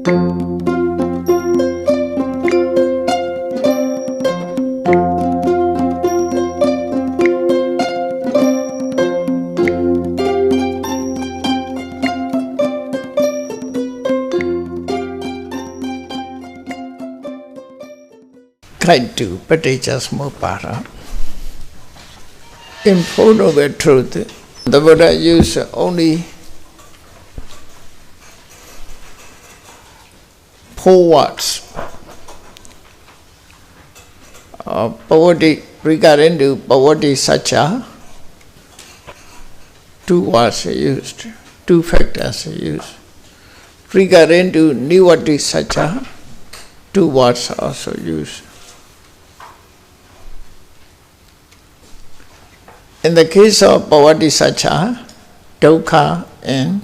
Guide to Paticca. In Four Noble Truth, the Buddha used only 4 words. Regarding to Bhavati Satya, 2 words are used, 2 factors are used. Regarding to Nivati Satya, 2 words are also used. In the case of Bhavati Satya, Dukkha and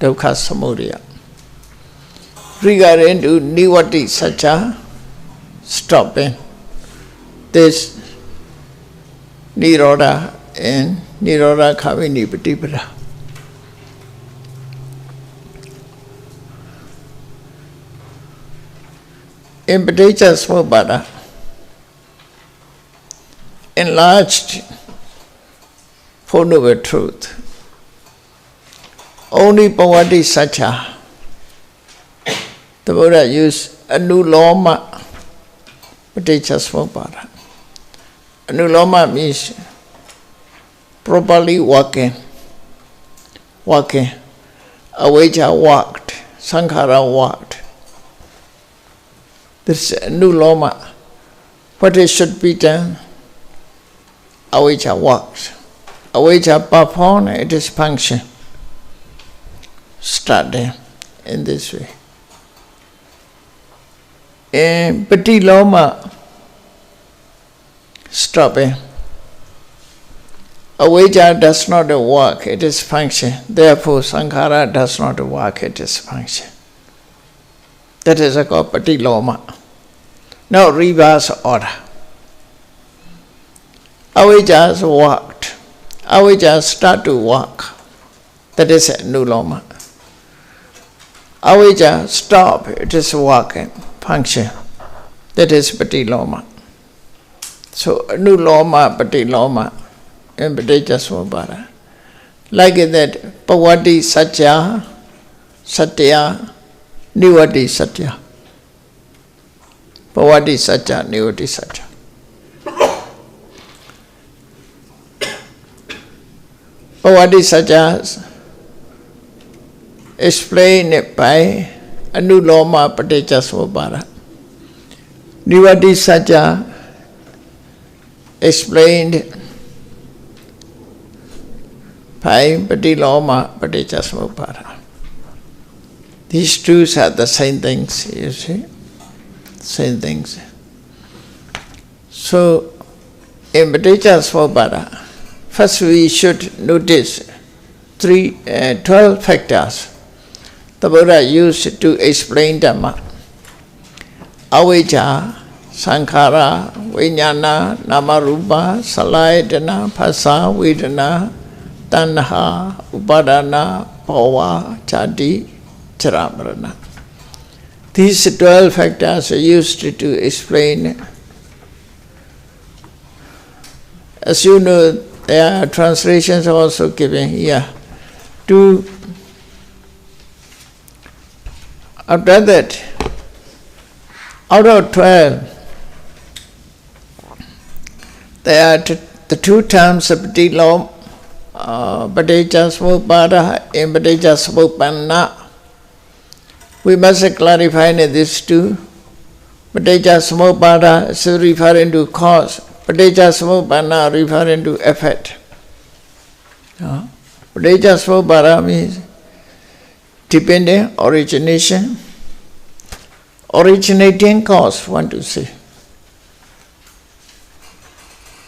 Dukkha Samudaya. Regarding to Nivati Satya, stopping this Nirodha and Nirodha Khavini Patipada. In Paticca Samuppada, enlarged Four Noble Truth, only Bhavati Satya, the Buddha used Anuloma Paticca Samuppada. Anuloma means properly walking. Avijja walked, Sankhara walked. This is Anuloma. What it should be done, Avijja walks. Avijja perform its function. Start there in this way. In Patiloma, stopping. Avijja does not work, it is function. Therefore, Sankhara does not work, it is function. That is called Patiloma. Now, reverse order. Avijja has worked. Avijja start to work. That is Anuloma. Avijja stop, it is working, function. That is Patiloma. So Anuloma, Patiloma in Paticca Samuppada. Like that, Bhavati Satya, Nivati Satya. Bhavati Satya, Nivati Satya. Bhavati Satya explained by Anuloma Paticca Samuppada. Nivati Satya explained by Patiloma Paticca Samuppada. These two are the same things, you see, same things. So, in Paticca Samuppada, first we should notice 12 factors the Buddha used to explain Dhamma. Avijja, Sankhara, Vijnana, Namarupa, Salayatana, Phasa, Vedana, Tanha, Upadana, Bhava, Chati, Charamarana. These 12 factors are used to explain. As you know, there are translations also given here. After that, out of 12, there are the 2 terms of Paticca Samuppada and Paticca Samuppanna. We must clarify these 2. Paticca Samuppada is referring to cause. Paticca Samuppanna referring to effect. Paticca Samuppada means dependent origination, originating cause, want to say.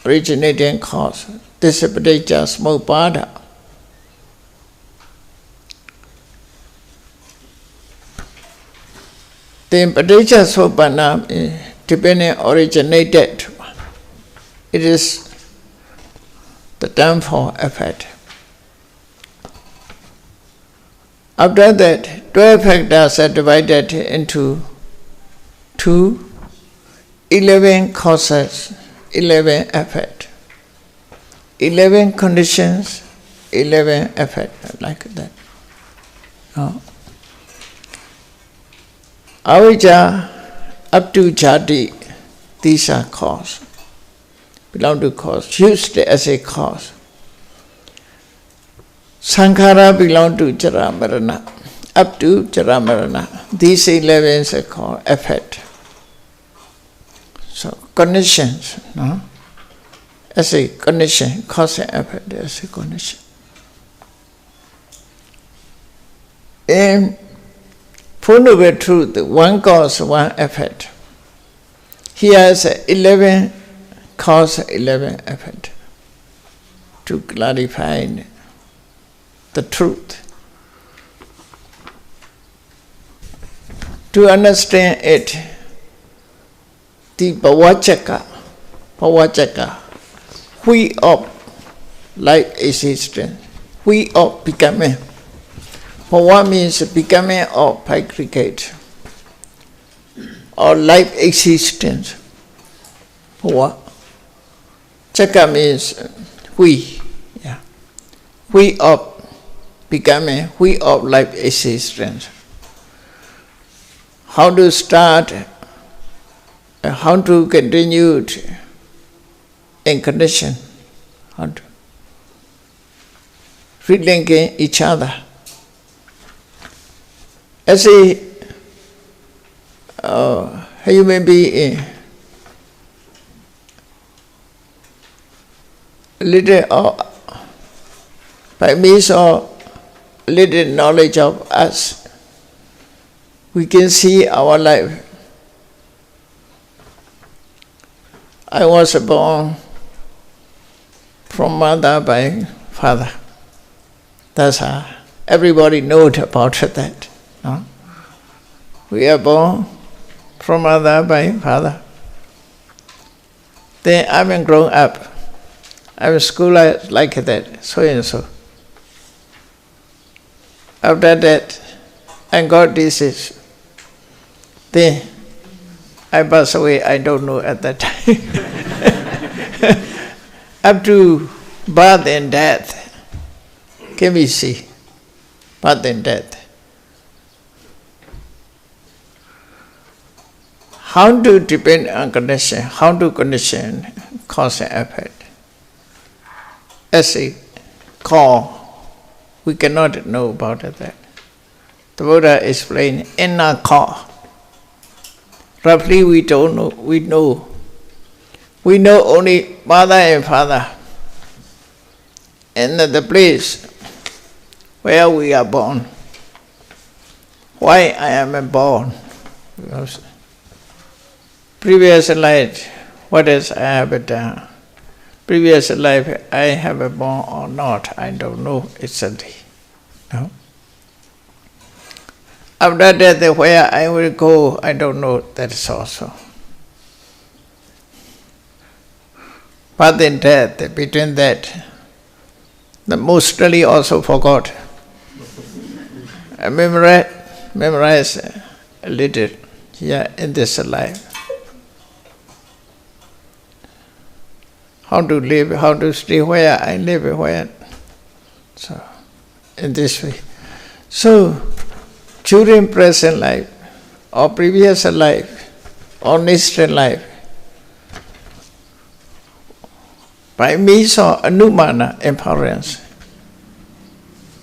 Originating cause. This is Paticca Samuppada. Then Paticca Samuppanna, dependent originated. It is the term for effect. After that, 12 factors are divided into 11 causes, 11 effects. 11 conditions, 11 effects, like that. No? Avijja up to jati, these are cause, belong to cause, used as a cause. Sankhara belong to jara marana, up to jara marana. These 11 are called effect. So conditions, no? As a condition, cause and effect as a condition. In Four Noble Truth, one cause, one effect. Here is 11 cause, 11 effect. To clarify the truth. To understand it, the Bhavacaka, we of life existence, we of becoming. Bhava means becoming of aggregate, or life existence. Bhava. Chaka means we. Yeah. We of becoming, we of life existence. How to start, how to continue in condition, how to relinking each other. As a human being, little by means of little knowledge of us, we can see our life. I was born from mother by father. That's how everybody knows about that. No? We are born from mother by father. Then I haven't grown up. I'm schoolized like that, so and so. After that, I got disease. Then I passed away, I don't know at that time. Up to birth and death, can we see? Birth and death. How to depend on condition, how to condition cause and effect. As a cause, we cannot know about that. The Buddha explained inner cause. Roughly we don't know, we know. We know only mother and father. And the place where we are born. Why I am born? Because previous life, what else I have done? Previous life, I have been born or not, I don't know exactly. No? After that, where I will go, I don't know, that is also. But in death, between that, the mostly also forgot. I memorize a little here in this life. How to live, how to stay, where I live, where. So, in this way. So, during present life, or previous life, or next life, by means of anumana inference,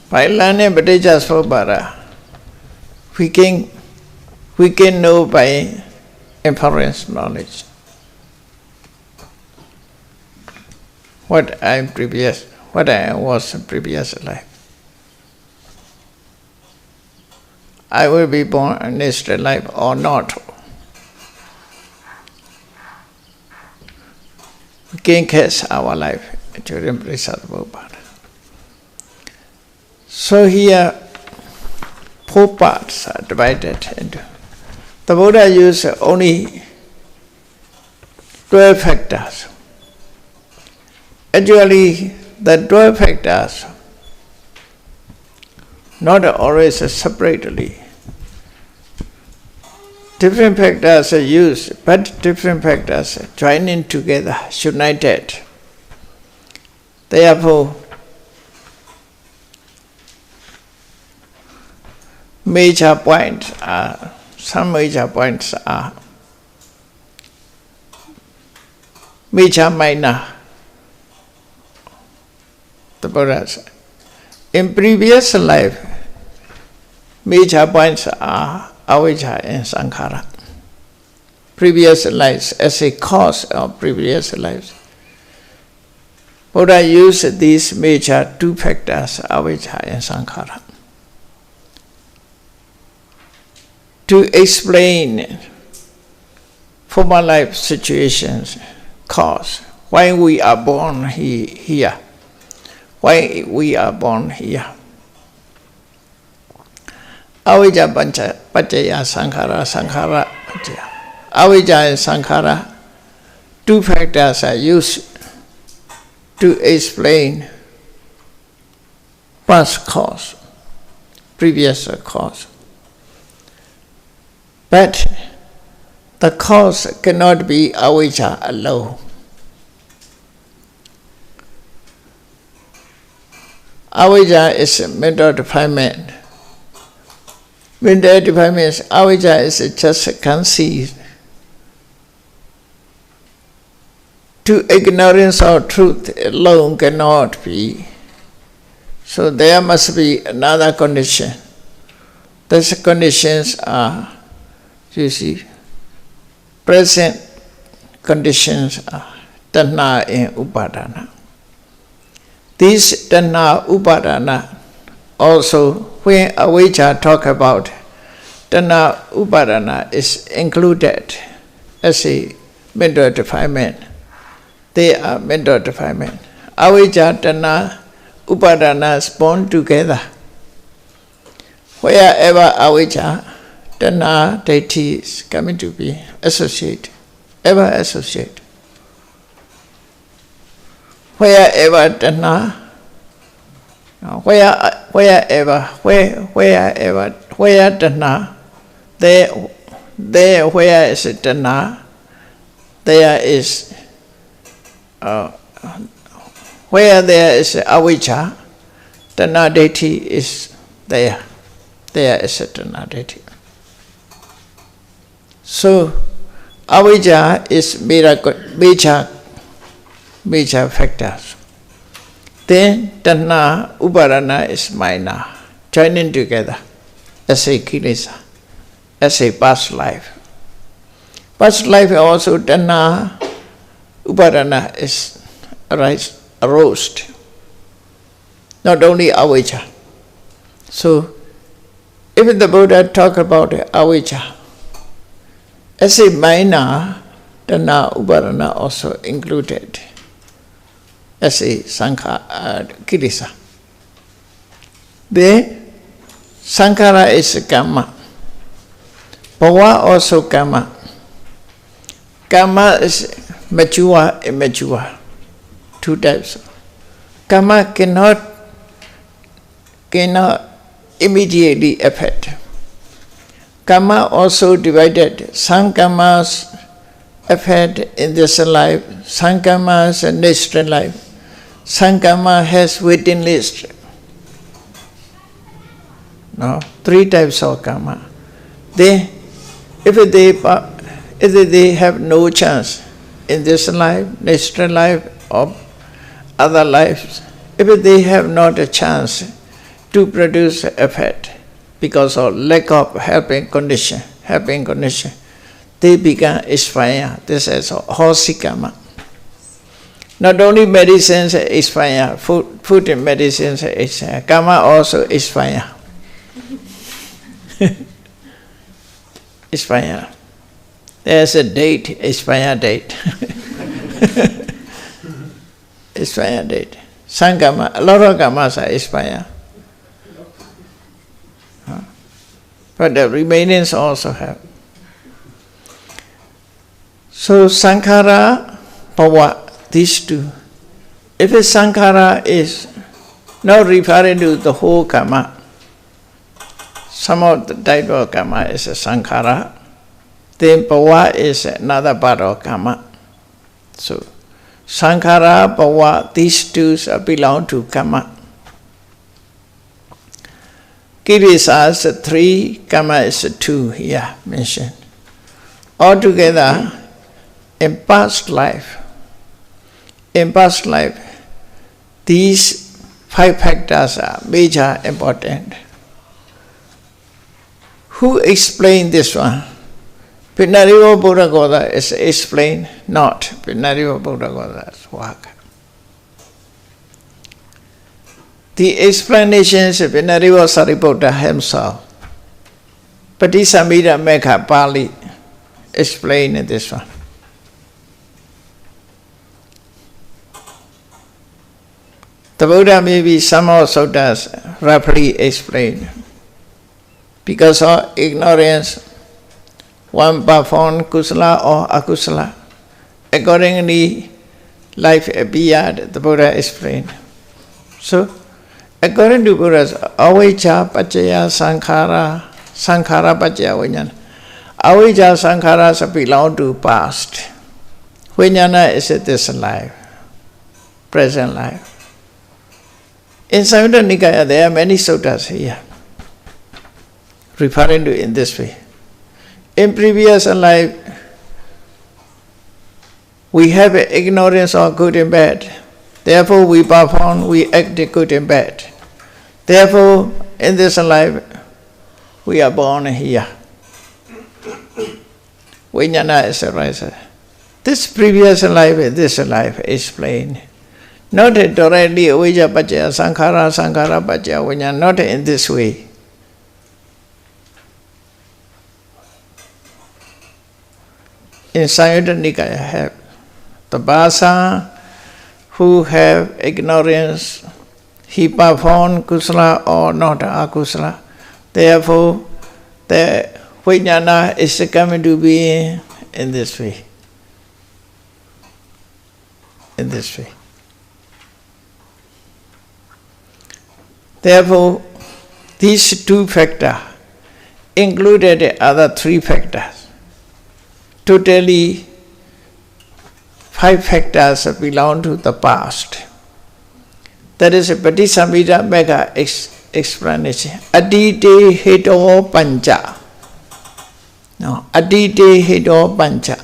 by learning Paticca we can know by inference knowledge what I was in previous life. I will be born in next life or not. We can catch our life during Prasad. So here, 4 parts are divided into. The Buddha used only 12 factors. Actually, the 12 factors not always separately. Different factors are used, but different factors are joining together, united. Therefore, major points are, some major points are major, minor. The Buddha said. In previous life, major points are avijja and sankhara. Previous lives, as a cause of previous lives. Buddha used these major two factors, avijja and sankhara, to explain former life situations, cause, why we are born here. Why we are born here. Avijja paccaya sankhara, sankhara paccaya. Avijja and sankhara, two factors are used to explain past cause, previous cause. But the cause cannot be avijja alone. Avijja is mental defilement. Mental defilement is avijja is just conceived. To ignorance of truth alone cannot be. So there must be another condition. Those conditions are, you see, present conditions are tanha and upadana. These tanha, upadana, also when avijja talk about tanha, upadana is included as a mental defilement. They are mental defilement. Avijja, tanha, upadana is born together. Wherever avijja, tanha, deity is coming to be, associate, ever associate. Wherever tanha, where tanha, there where is tanha, there is, where there is avijja, tanha deity is there. There is a tanha deity. So, avijja is major factors. Then tanha, upadana is minor, joining together as a kilesa, as a past life. Past life also tanha, upadana is arose. Not only avijja. So, if the Buddha talk about avijja, as a minor, tanha, upadana also included as a kilesa. Then sankhara is karma. Bhava also karma. Karma is mature, immature. Two types. Karma cannot immediately affect. Karma also divided. Some karmas affect in this life, some karmas in next life. Some karma has waiting list. No, three types of karma. If they have no chance in this life, next life, or other lives, if they have not a chance to produce effect because of lack of helping condition, they become expire. This is horsey karma. Not only medicines expire, food and medicines expire, karma also expire. Expire. There's a date, expire date. Expire date. Some karma, a lot of karmas are expire. But the remainings also have. So sankhara, bhava, these two. If a sankhara is not referring to the whole karma, Some of the type of karma is a sankhara. Then bhava is another part of karma. So, sankhara, bhava, these two belong to karma. Kilesa is 3, karma is 2 here mentioned. Altogether, in past life, these 5 factors are major important. Who explained this one? Pinariva Buddha is explained, not Pinariva Buddha's work. The explanations of Pinariva Sariputta himself, Patisamhita Megha Pali, explained this one. The Buddha maybe some of suttas roughly explained. Because of ignorance, one performed kusala or akusala. Accordingly, life appeared, the Buddha explained. So, according to Buddha's avijja paccaya sankhara, sankhara paccaya vijnana. Avijja sankharas belong to past. Vijnana is this life, present life. In Samyutta Nikaya, there are many suttas here, referring to in this way. In previous life, we have ignorance of good and bad. Therefore, we perform, we act good and bad. Therefore, in this life, we are born here. Vijnana is a riser. This previous life, this life explained. Not directly avijja paccaya sankhara, sankhara paccaya vijnana, not in this way. In Samyutta Nikaya have the Basa who have ignorance, he perform kusala or not akusala. Therefore, the vijnana is coming to be in this way. In this way. Therefore, these 2 factors included the other 3 factors. Totally, 5 factors belong to the past. That is a Patisamhita Megha explanation. Adite hito pancha. No, adite hito pancha.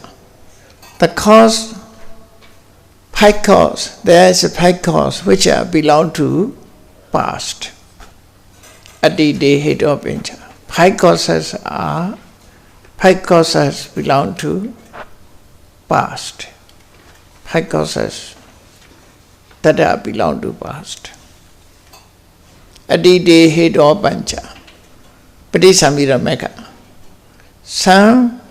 The cause, 5 cause, there is a 5 cause which belong to past. Adite hito pancha. 5 causes belong to past. 5 causes that belong to past. Adite hito pancha. Patisamhita Megha. Some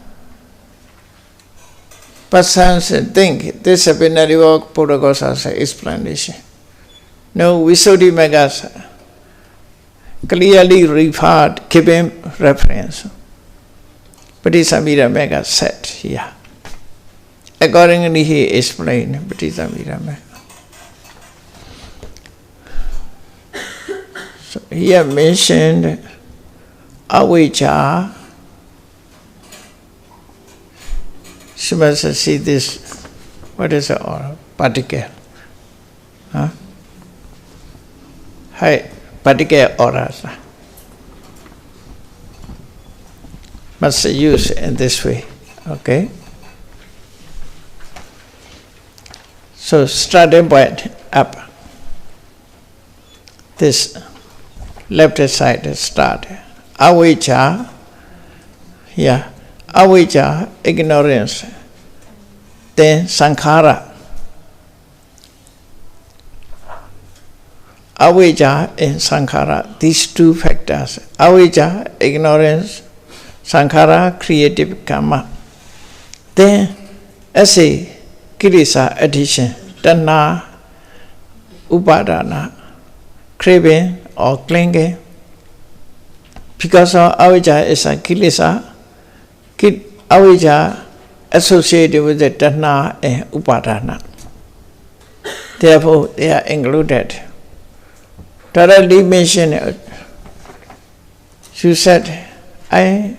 persons think this is a Pinariva Buddha's explanation. No, Visuddhi Megha's clearly referred, giving reference. Patisamhita Megha said here. Accordingly, he explained Patisamhita Megha. So here mentioned avijja. You must see this. What is it? Particle. Huh? Hi, particle auras. Must use in this way. Okay. So starting point up. This left side start. Avijja. Yeah. Avijja, ignorance. Then sankhara. Avijja and sankhara, these 2 factors. Avijja, ignorance. Sankhara, creative karma. Then, as a kilesa, addition, tanha, upadana, craving or clinging. Because of avijja is a kilesa, avijja associated with the tanha and upadana. Therefore, they are included. Thoroughly mentioned You said, I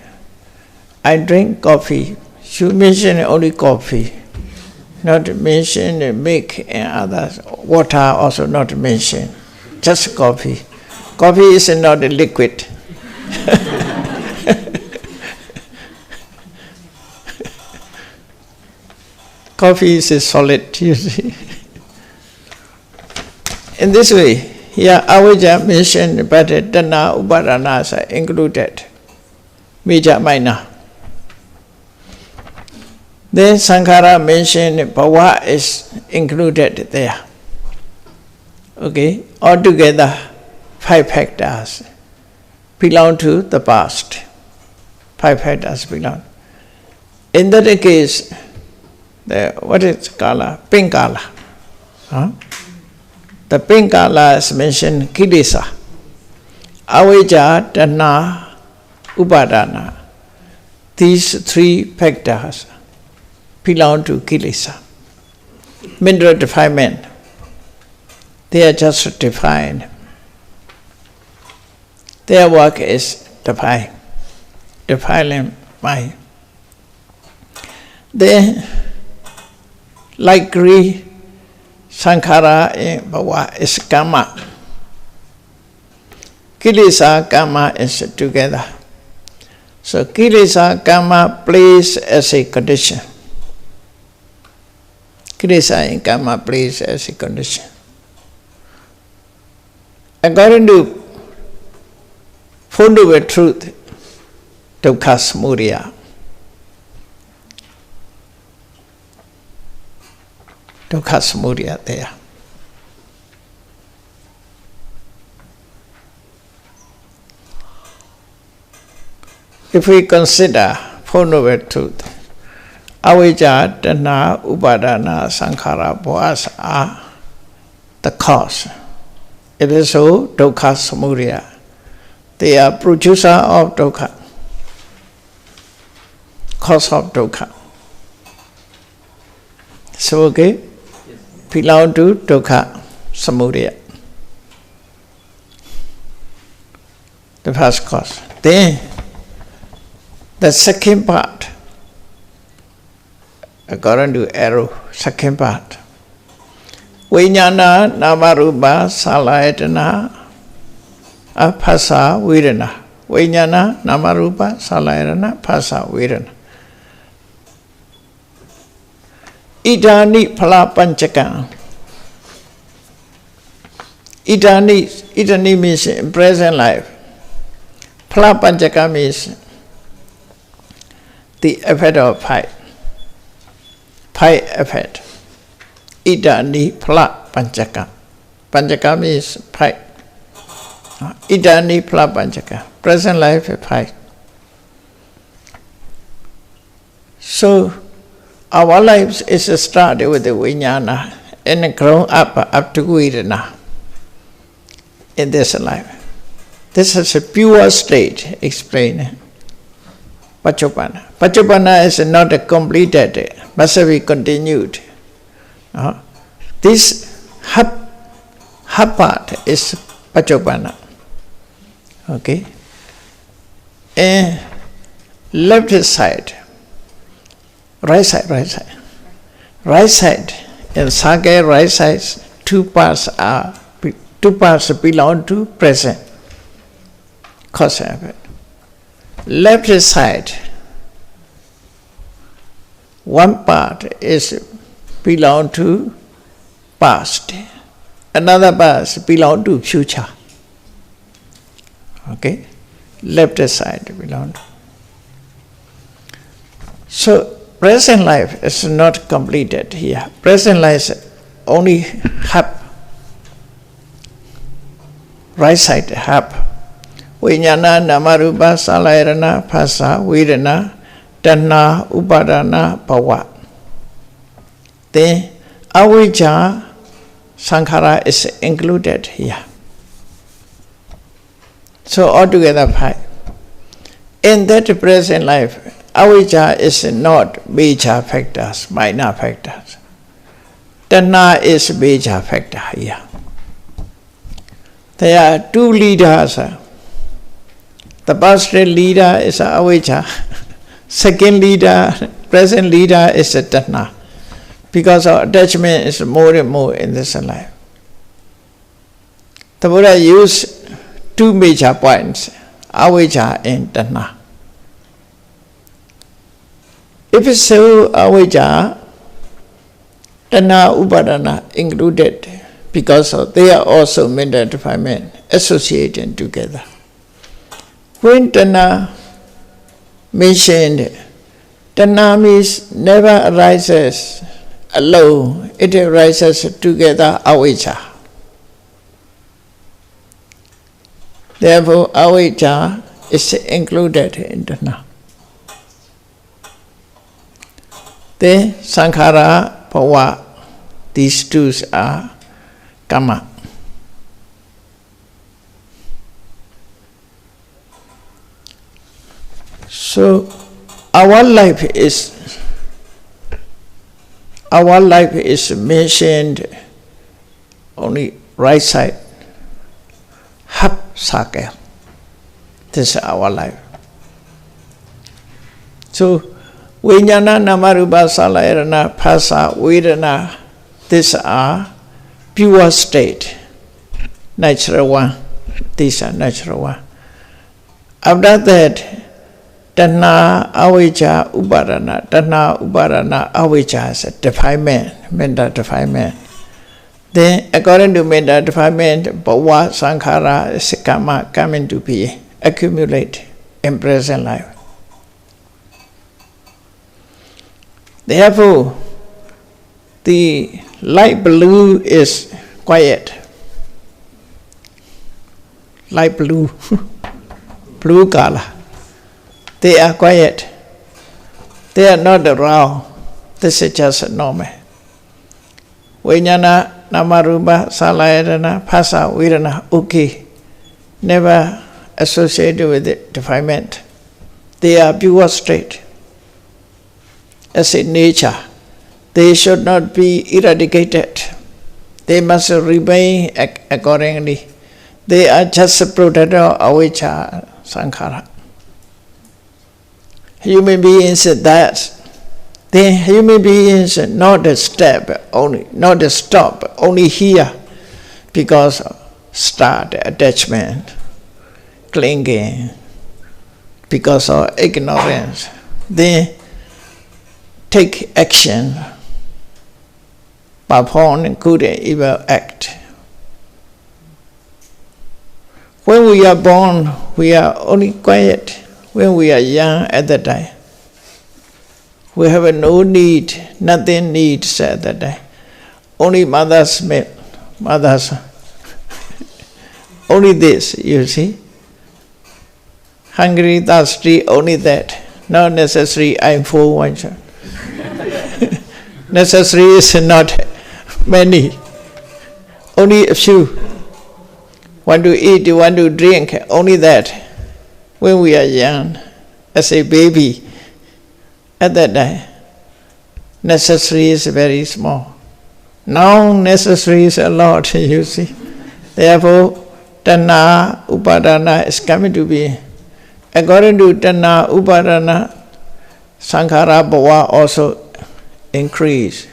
drink coffee. You mentioned only coffee, not mention milk and others. Water also not mentioned, just coffee. Coffee is not a liquid. Coffee is a solid, you see. In this way, here avijja mentioned, but Tanna Upadanas are included, major, minor. Then Sankhara mentioned Bhava is included there. Okay, altogether 5 factors belong to the past. 5 factors belong. In that case, what is Kala? Pink Kala. Huh? The pink Kala is mentioned Kilesa. Avijja, Tanna, Upadana. These 3 factors belong to Kilesa. Mineral defilement. They are just defined. Their work is defiling mind. Then, like Gri, Sankhara and Bhava is Karma. Kilesa, Karma is together. So Kilesa, Karma plays as a condition. Kilesa and Karma plays as a condition. According to fundamental truth, dukkha samudaya. Dukkha samudaya there. If we consider fundamental truth, avijja, tanha, upadana, sankhara, bhavas are the cause. It is so, dukkha samudaya. They are producer of dukkha, cause of dukkha. So, okay, belong to dukkha samudaya. The first cause. Then, the second part, according to arrow, second part. Vijnana namarupa salayatana phasa vedana. Vijnana namarupa salayatana phasa vedana. Idani phala panchaka. Idani means in present life. Phala panchaka means the effect of 5. 5 effect. Idani phala panchaka. Panchaka means 5. Idani phala panchaka. Present life is 5. So, our lives is started with the vijnana and grown up to vedana in this life. This is a pure state explained. Paccuppanna. Paccuppanna is not completed, must be continued. This half part is Paccuppanna. Okay? And left side, right side. Right side, in Sake right side, 2 parts belong to present. Cause and effect. Left side, 1 part is belong to past, another part belong to future. Okay, left side belong to. So present life is not completed here. Present life is only half. Right side half. Vijnana namarupa salayatana phasa vedana tanha upadana bhava. Then avijja sankhara is included here. So altogether 5. In that present life, avijja is not major factors, minor factors. Tanha is major factor here. There are 2 leaders The past leader is avijja. Second leader, present leader is a tanha. Because our attachment is more and more in this life. The Buddha used two major points, avijja and tanha. If it's so, avijja, tanha, upadana included, because they are also mental defilement, associated together. When tanha mentioned, tanha means never arises alone, it arises together, avijja. Therefore, avijja is included in tanha. Then sankhara, bhava, these two are karma. So our life is mentioned only right side, half circle. This is our life. So Vijnana, Namarupa, Salayana, Phasa, Vedana, these are pure state, natural one. These are natural one. After that, tanha, avijja, upadana. Tanha, upadana, avijja is a defilement, mental defilement. Then, according to mental defilement, bhava, sankhara is karma coming to be accumulate in present life. Therefore, the light blue is quiet. Light blue, blue color. They are quiet. They are not around. This is just normal. Vijnana, Namarupa, Salayana, Phasa, Vedana, okay. Never associated with the defilement. They are pure state. As in nature, they should not be eradicated. They must remain accordingly. They are just a protector of avijja, sankhara. Human beings that. Then human beings not a step only, not a stop, only here, because of start attachment, clinging, because of ignorance. Then take action, perform good and evil act. When we are born, we are only quiet. When we are young at that time, we have no need, nothing needs at that time. Only mother's milk, mother's, only this, you see. Hungry, thirsty, only that. Not necessary, I'm full. Necessary is not many, only a few. Want to eat, want to drink, only that. When we are young, as a baby, at that time, necessary is very small. Now necessary is a lot, you see. Therefore, tanha, upadana is coming to be. According to tanha, upadana, sankhara, bhava also increase.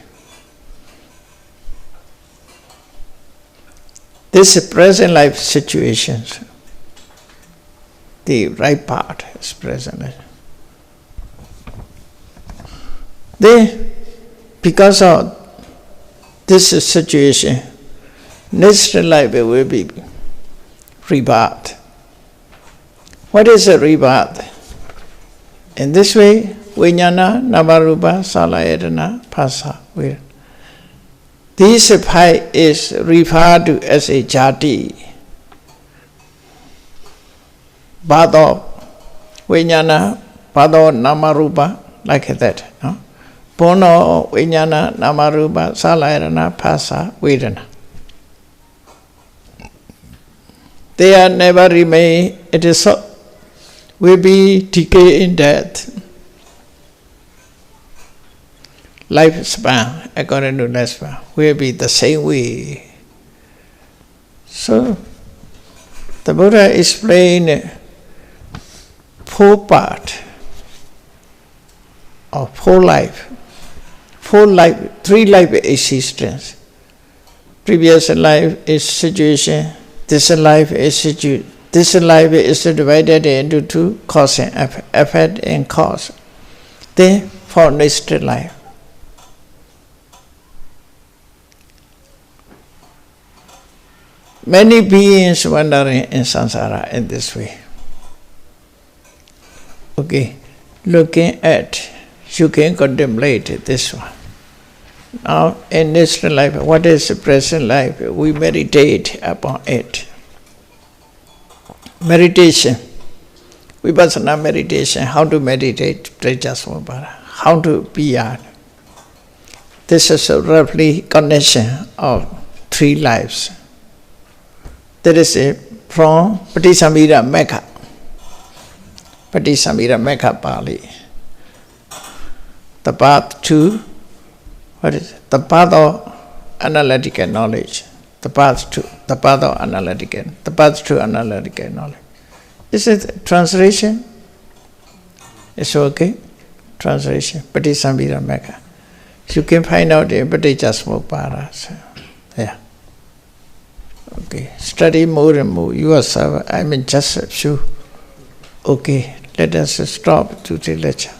This is present life situations. The right part is present life. Then, because of this situation, next life will be rebirth. What is a rebirth? In this way, Vijnana, Namarupa, Salayana, Phasa, Vedana. This five is referred to as a jati. Birth of Vijnana, birth of Namarupa, like that. No? Born of Vijnana, Namarupa, Salayana, Phasa, Vedana. They are never remain, it is so, will be decay in death. Lifespan, according to lifespan, will be the same way. So, the Buddha explained four part or four life, three life existence. Previous life is situation, this life is situation. This life is divided into two, cause and effect and cause. Then for next life. Many beings wandering in samsara in this way. Okay, looking at, you can contemplate this one. Now, in this life, what is the present life? We meditate upon it. Meditation, vipassana meditation, how to meditate, how to be on. This is a roughly connection of three lives. There is a from Patisambhida Megha. Patisambhida Megha Pali. The path to, what is it? The path of analytical knowledge. The path of analytical knowledge. Is it translation? It's okay? Translation. Patisambhida Megha. You can find out in Paticasmuppāda. Yeah. Okay. Study more and more. Yourself, just a few. Okay. Let us stop to the lecture.